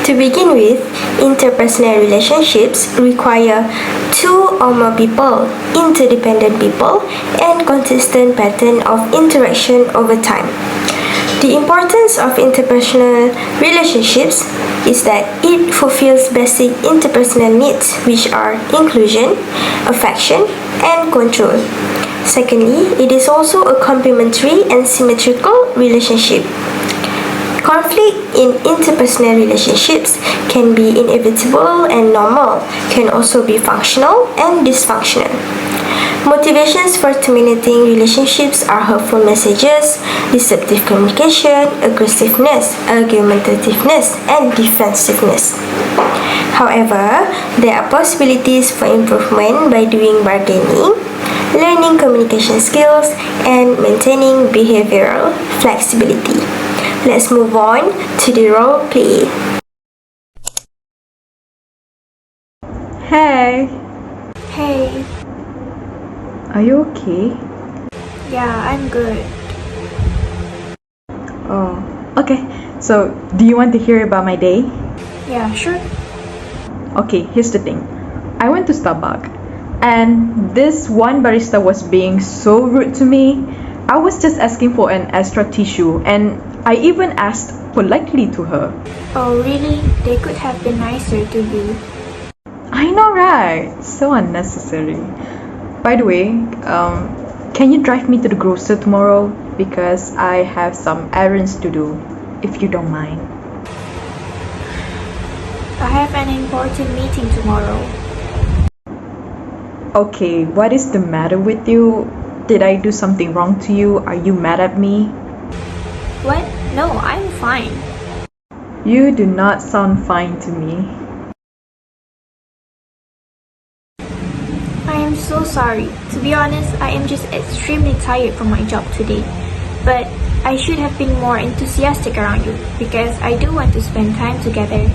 To begin with, interpersonal relationships require two or more people, interdependent people, and consistent pattern of interaction over time. The importance of interpersonal relationships is that it fulfills basic interpersonal needs, which are inclusion, affection, and control. Secondly, it is also a complementary and symmetrical relationship. Conflict in interpersonal relationships can be inevitable and normal, can also be functional and dysfunctional. Motivations for terminating relationships are hurtful messages, deceptive communication, aggressiveness, argumentativeness, and defensiveness. However, there are possibilities for improvement by doing bargaining, learning communication skills, and maintaining behavioral flexibility. Let's move on to the role play. Hey! Hey. Are you okay? Yeah, I'm good. Oh, okay. So, do you want to hear about my day? Yeah, sure. Okay, here's the thing. I went to Starbucks, and this one barista was being so rude to me. I was just asking for an extra tissue, and I even asked politely to her. Oh, really? They could have been nicer to you. I know, right? So unnecessary. By the way, can you drive me to the grocer tomorrow? Because I have some errands to do, if you don't mind. I have an important meeting tomorrow. Okay, what is the matter with you? Did I do something wrong to you? Are you mad at me? What? No, I'm fine. You do not sound fine to me. I am so sorry. To be honest, I am just extremely tired from my job today. But I should have been more enthusiastic around you because I do want to spend time together.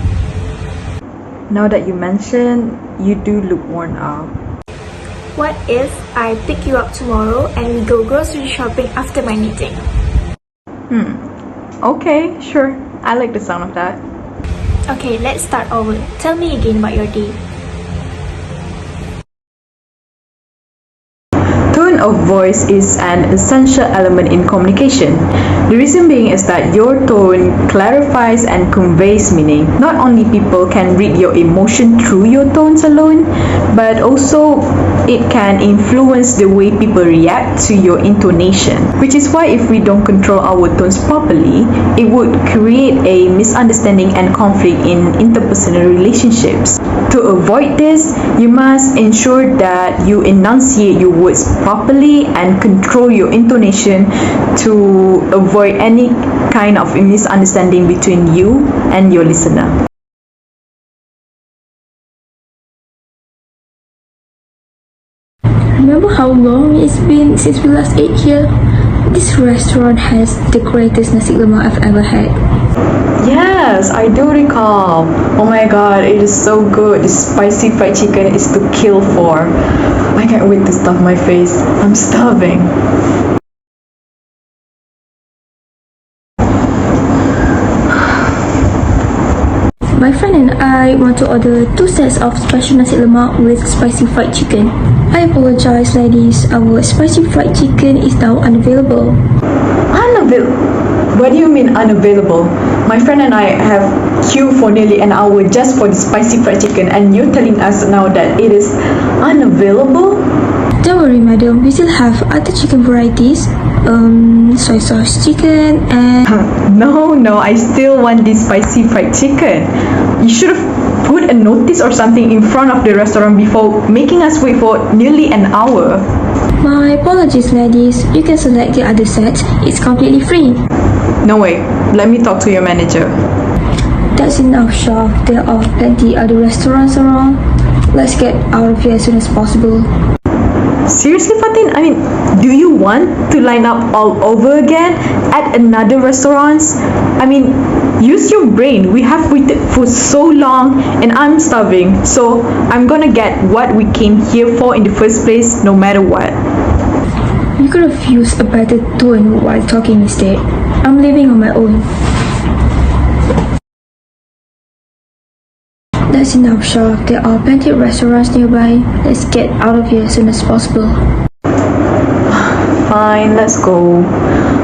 Now that you mention, you do look worn out. What if I pick you up tomorrow and we go grocery shopping after my meeting? Okay, sure. I like the sound of that. Okay, let's start over. Tell me again about your day. Tone of voice is an essential element in communication. The reason being is that your tone clarifies and conveys meaning. Not only people can read your emotion through your tones alone, but also it can influence the way people react to your intonation. Which is why if we don't control our tones properly, it would create a misunderstanding and conflict in interpersonal relationships. To avoid this, you must ensure that you enunciate your words properly and control your intonation to avoid any kind of misunderstanding between you and your listener. Remember how long it's been since we last ate here? This restaurant has the greatest nasi lemak I've ever had. Yes, I do recall. Oh my god, it is so good. The spicy fried chicken is to kill for. I can't wait to stuff my face. I'm starving. My friend and I want to order 2 sets of special nasi lemak with spicy fried chicken. I apologize, ladies. Our spicy fried chicken is now unavailable. What do you mean unavailable? My friend and I have queued for nearly an hour just for the spicy fried chicken, and you're telling us now that it is unavailable? Don't worry, madam. We still have other chicken varieties. Soy sauce chicken and... No, I still want this spicy fried chicken. You should have put a notice or something in front of the restaurant before making us wait for nearly an hour. My apologies, ladies. You can select the other set. It's completely free. No way, let me talk to your manager. That's enough, Shah. There are plenty other restaurants around. Let's get out of here as soon as possible. Seriously, Fatin? I mean, do you want to line up all over again at another restaurants? I mean, use your brain. We have waited for so long and I'm starving. So I'm gonna get what we came here for in the first place, no matter what. You could have used a better tone while talking instead. I'm leaving on my own. That's enough, Shah. There are plenty of restaurants nearby. Let's get out of here as soon as possible. Fine, let's go.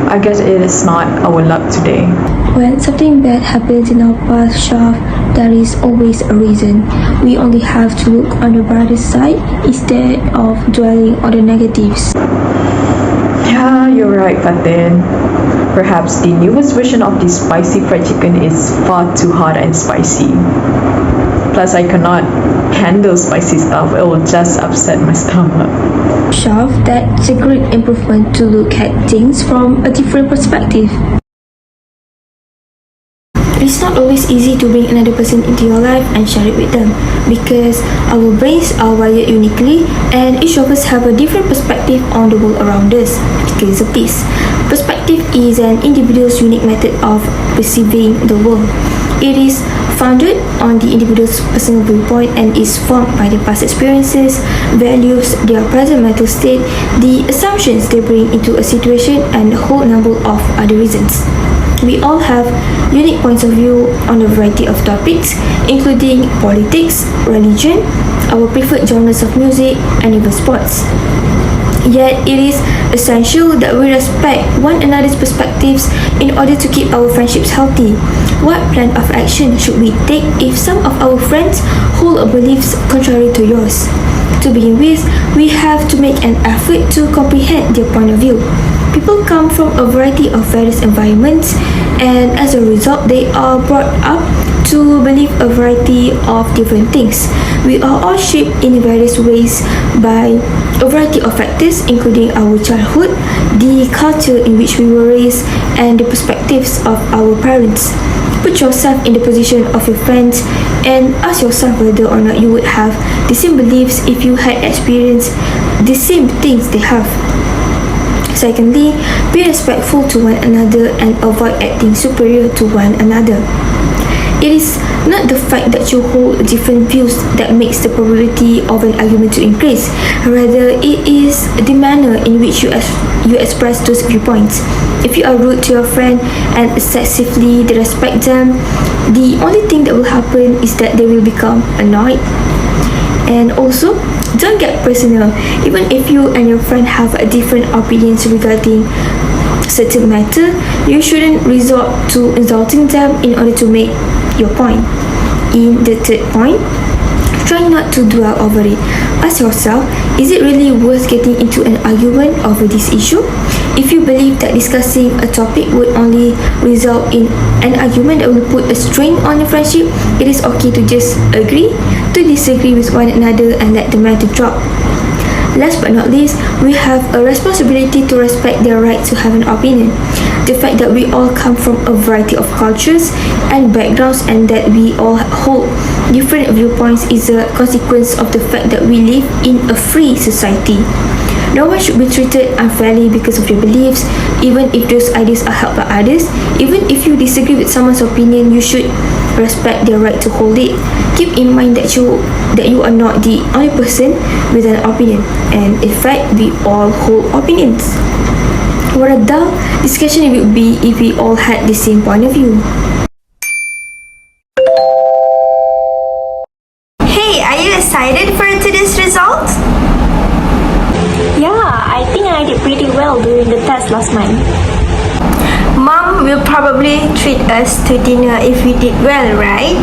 I guess it is not our luck today. When something bad happens in our path, Shah, there is always a reason. We only have to look on the brighter side instead of dwelling on the negatives. Yeah, you're right, Fatin. Perhaps the newest version of this spicy fried chicken is far too hot and spicy. Plus, I cannot handle spicy stuff. It will just upset my stomach. Shah, that's a great improvement to look at things from a different perspective. It's not always easy to bring another person into your life and share it with them because our brains are wired uniquely and each of us have a different perspective on the world around us. Here's a piece. Perspective is an individual's unique method of perceiving the world. It is founded on the individual's personal viewpoint and is formed by their past experiences, values, their present mental state, the assumptions they bring into a situation, and a whole number of other reasons. We all have unique points of view on a variety of topics, including politics, religion, our preferred genres of music, and even sports. Yet, it is essential that we respect one another's perspectives in order to keep our friendships healthy. What plan of action should we take if some of our friends hold beliefs contrary to yours? To begin with, we have to make an effort to comprehend their point of view. People come from a variety of various environments, and as a result, they are brought up to believe a variety of different things. We are all shaped in various ways by a variety of factors, including our childhood, the culture in which we were raised, and the perspectives of our parents. Put yourself in the position of your friends and ask yourself whether or not you would have the same beliefs if you had experienced the same things they have. Secondly, be respectful to one another and avoid acting superior to one another. It is not the fact that you hold different views that makes the probability of an argument to increase. Rather, it is the manner in which you express those viewpoints. If you are rude to your friend and excessively disrespect them, the only thing that will happen is that they will become annoyed. And also, don't get personal. Even if you and your friend have a different opinions regarding certain matter, you shouldn't resort to insulting them in order to make your point. In the third point, try not to dwell over it. Ask yourself, is it really worth getting into an argument over this issue? If you believe that discussing a topic would only result in an argument that will put a strain on your friendship, it is okay to just agree to disagree with one another and let the matter drop. Last but not least, we have a responsibility to respect their right to have an opinion. The fact that we all come from a variety of cultures and backgrounds and that we all hold different viewpoints is a consequence of the fact that we live in a free society. No one should be treated unfairly because of their beliefs, even if those ideas are held by others. Even if you disagree with someone's opinion, you should respect their right to hold it. Keep in mind that you are not the only person with an opinion, and in fact, we all hold opinions. What a dull discussion it would be if we all had the same point of view. Hey, are you excited for today's result? Yeah, I think I did pretty well during the test last month. Mom will probably treat us to dinner if we did well, right?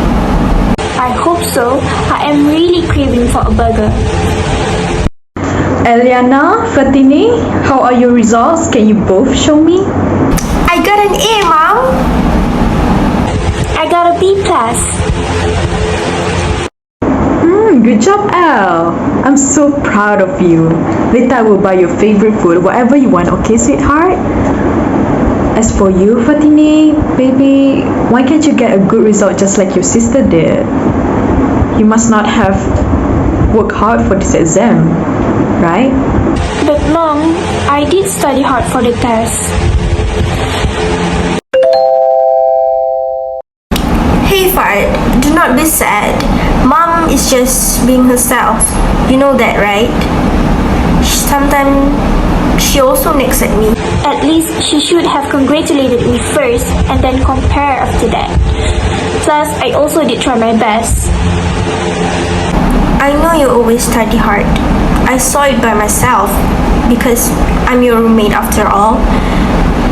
I hope so. I am really craving for a burger. ELLYANA, Fatini, how are your results? Can you both show me? I got an A, Mom. I got a B+. Good job, Elle. I'm so proud of you. Later I will buy your favorite food, whatever you want, okay, sweetheart? As for you, Fatini, baby, why can't you get a good result just like your sister did? You must not have worked hard for this exam, right? But Mom, I did study hard for the test. Hey Fard, do not be sad. Mom is just being herself. You know that, right? Sometimes she also nags at me. At least she should have congratulated me first and then compare after that. Plus, I also did try my best. I know you always study hard. I saw it by myself because I'm your roommate after all.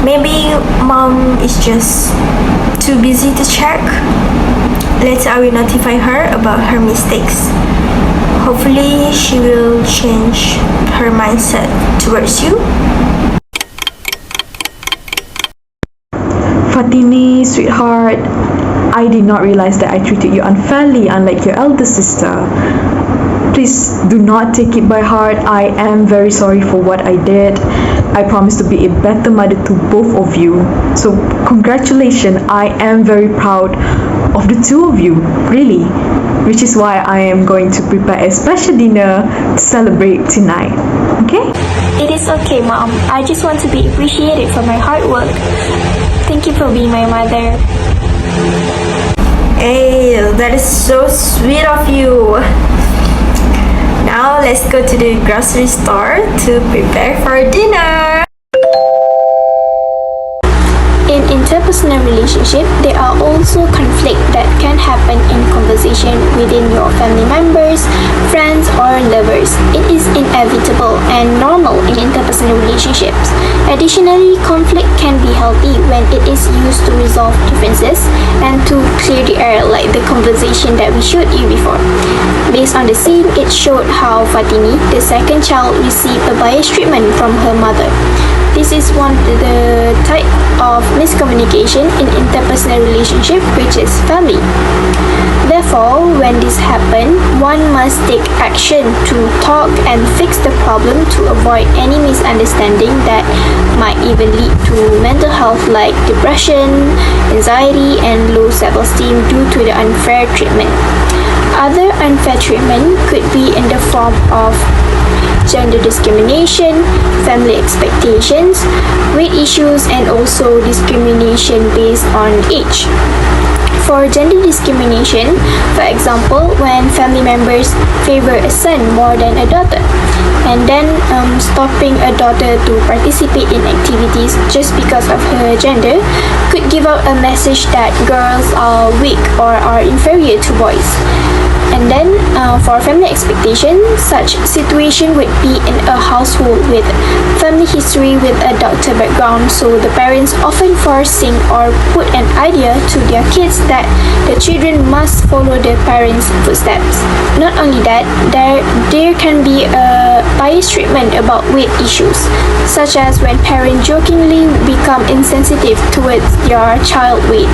Maybe Mom is just too busy to check. Later I will notify her about her mistakes. Hopefully she will change her mindset towards you. Fatini, sweetheart, I did not realize that I treated you unfairly, unlike your elder sister. Please do not take it by heart. I am very sorry for what I did. I promise to be a better mother to both of you. So congratulations, I am very proud of the two of you, really. Which is why I am going to prepare a special dinner to celebrate tonight. Okay? It is okay, Mom. I just want to be appreciated for my hard work. Thank you for being my mother. Hey, that is so sweet of you. Now let's go to the grocery store to prepare for dinner. In interpersonal relationship, there are also conflicts that can happen in conversation within your family members, friends, or lovers. It is inevitable and normal in interpersonal relationships. Additionally, conflict can be healthy when it is used to resolve differences and to clear the air, like the conversation that we showed you before. Based on the scene, it showed how Fatini, the second child, received a biased treatment from her mother. This is one of the type of miscommunication in interpersonal relationship, which is family. Therefore, when this happens, one must take action to talk and fix the problem to avoid any misunderstanding that might even lead to mental health like depression, anxiety, and low self-esteem due to the unfair treatment. Other unfair treatment could be in the form of gender discrimination, family expectations, weight issues, and also discrimination based on age. For gender discrimination, for example, when family members favor a son more than a daughter, and then stopping a daughter to participate in activities just because of her gender could give out a message that girls are weak or are inferior to boys. And then for family expectation, such situation would be in a household with family history with a doctor background, so the parents often forcing or put an idea to their kids that the children must follow their parents' footsteps. Not only that, there can be a biased treatment about weight issues, such as when parents jokingly become insensitive towards their child weight.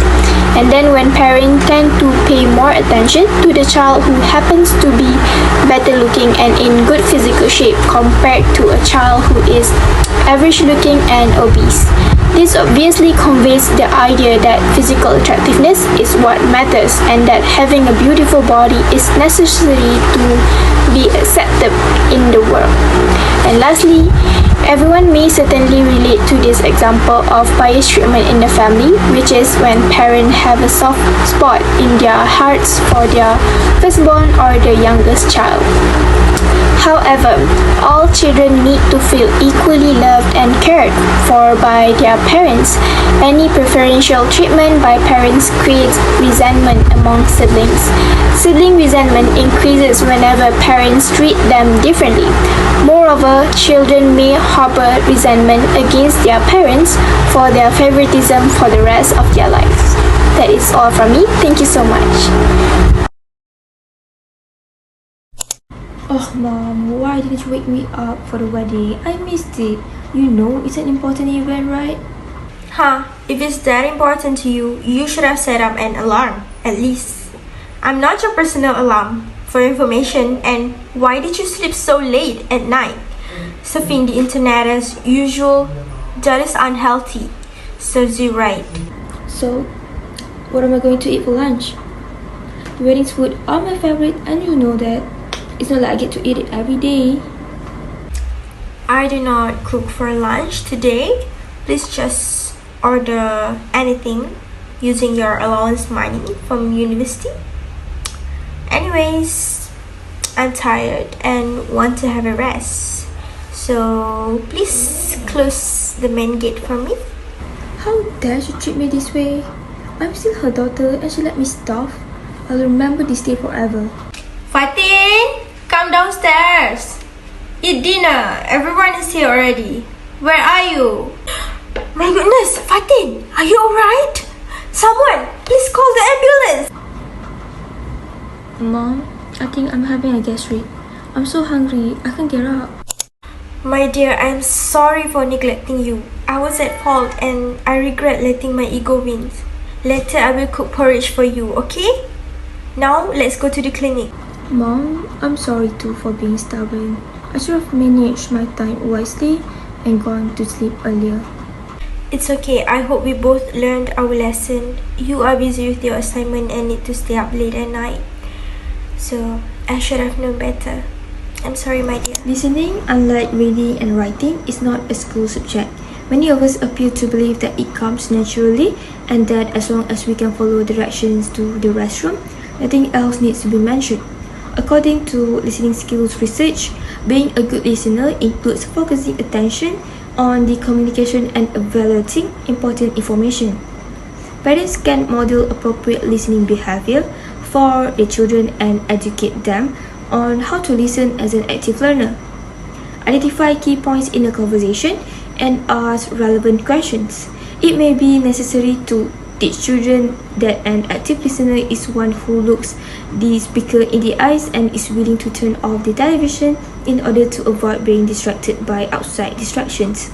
And then when parents tend to pay more attention to the child who happens to be better looking and in good physical shape compared to a child who is average looking and obese. This obviously conveys the idea that physical attractiveness is what matters and that having a beautiful body is necessary to be accepted in the world. And lastly, everyone may certainly relate to this example of biased treatment in the family, which is when parents have a soft spot in their hearts for their firstborn or their youngest child. However, all children need to feel equally loved and cared for by their parents. Any preferential treatment by parents creates resentment among siblings. Sibling resentment increases whenever parents treat them differently. Moreover, children may harbor resentment against their parents for their favoritism for the rest of their lives. That is all from me. Thank you so much. Oh, Mom, why didn't you wake me up for the wedding? I missed it. You know it's an important event, right? Huh, if it's that important to you, you should have set up an alarm, at least. I'm not your personal alarm. for information. And why did you sleep so late at night? Surfing the internet as usual? That is unhealthy. Serves you right. So, what am I going to eat for lunch? The wedding's food are my favorite, and you know that. It's not like I get to eat it every day. I do not cook for lunch today. Please just order anything using your allowance money from university. Anyways, I'm tired and want to have a rest. So please close the main gate for me. How dare she treat me this way? I'm still her daughter and she let me starve. I'll remember this day forever. Fatin, come downstairs. Eat dinner. Everyone is here already. Where are you? My goodness, Fatin, are you alright? Someone, please call the ambulance. Mom, I think I'm having a gastric. I'm so hungry, I can't get up. My dear, I'm sorry for neglecting you. I was at fault and I regret letting my ego win. Later, I will cook porridge for you, okay? Now, let's go to the clinic. Mom, I'm sorry too for being stubborn. I should have managed my time wisely and gone to sleep earlier. It's okay. I hope we both learned our lesson. You are busy with your assignment and need to stay up late at night. So, I should have known better. I'm sorry, my dear. Listening, unlike reading and writing, is not a school subject. Many of us appear to believe that it comes naturally and that as long as we can follow directions to the restroom, nothing else needs to be mentioned. According to listening skills research, being a good listener includes focusing attention on the communication and evaluating important information. Parents can model appropriate listening behavior for their children and educate them on how to listen as an active learner. Identify key points in a conversation and ask relevant questions. It may be necessary to teach children that an active listener is one who looks the speaker in the eyes and is willing to turn off the television in order to avoid being distracted by outside distractions.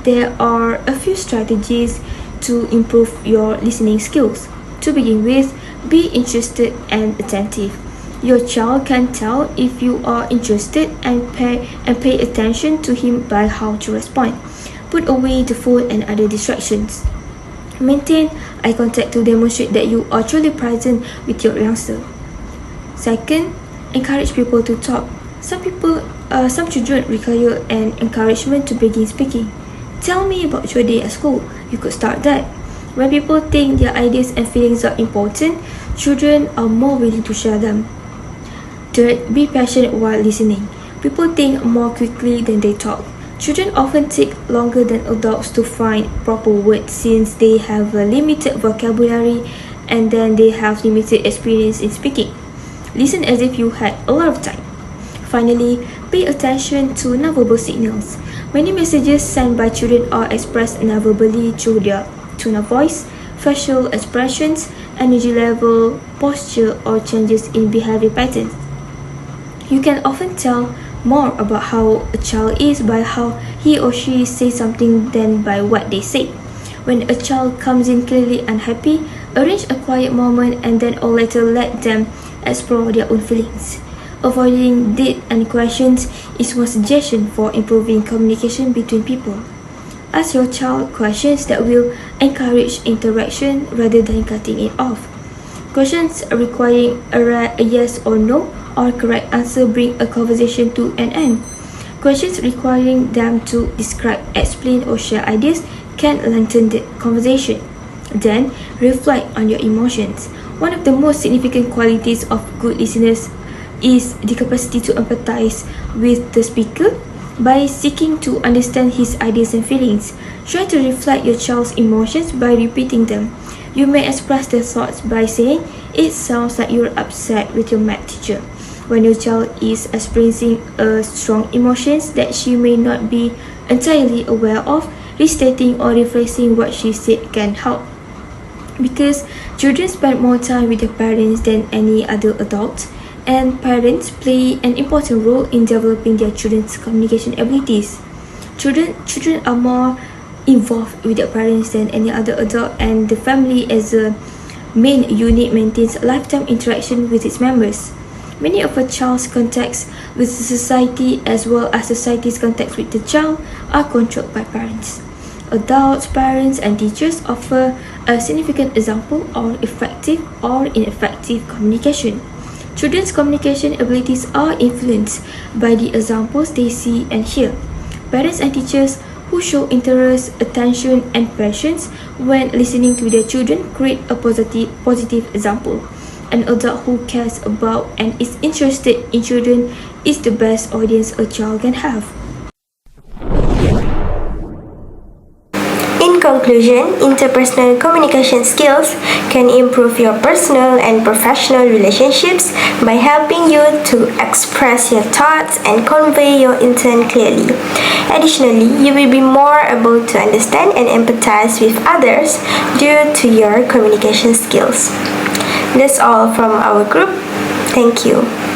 There are a few strategies to improve your listening skills. To begin with, be interested and attentive. Your child can tell if you are interested and pay attention to him by how to respond. Put away the phone and other distractions. Maintain eye contact to demonstrate that you are truly present with your youngster. Second, encourage people to talk. Some children require an encouragement to begin speaking. Tell me about your day at school. You could start that. When people think their ideas and feelings are important, children are more willing to share them. Third, be passionate while listening. People think more quickly than they talk. Children often take longer than adults to find proper words since they have a limited vocabulary and then they have limited experience in speaking. Listen as if you had a lot of time. Finally, pay attention to nonverbal signals. Many messages sent by children are expressed nonverbally through their tone of voice, facial expressions, energy level, posture, or changes in behavior patterns. You can often tell more about how a child is by how he or she says something than by what they say. When a child comes in clearly unhappy, arrange a quiet moment and then or later let them explore their own feelings. Avoiding dead end questions is one suggestion for improving communication between people. Ask your child questions that will encourage interaction rather than cutting it off. Questions requiring a yes or no or correct answer bring a conversation to an end. Questions requiring them to describe, explain, or share ideas can lengthen the conversation. Then, reflect on your emotions. One of the most significant qualities of good listeners is the capacity to empathize with the speaker by seeking to understand his ideas and feelings. Try to reflect your child's emotions by repeating them. You may express their thoughts by saying, "It sounds like you're upset with your math teacher." When your child is experiencing a strong emotions that she may not be entirely aware of, restating or rephrasing what she said can help. Because children spend more time with their parents than any other adult, and parents play an important role in developing their children's communication abilities. Children are more involved with their parents than any other adult, and the family as a main unit maintains lifetime interaction with its members. Many of a child's contacts with the society as well as society's contacts with the child are controlled by parents. Adults, parents, and teachers offer a significant example of effective or ineffective communication. Children's communication abilities are influenced by the examples they see and hear. Parents and teachers who show interest, attention, and patience when listening to their children create a positive example. An adult who cares about and is interested in children is the best audience a child can have. In conclusion, interpersonal communication skills can improve your personal and professional relationships by helping you to express your thoughts and convey your intent clearly. Additionally, you will be more able to understand and empathize with others due to your communication skills. That's all from our group. Thank you.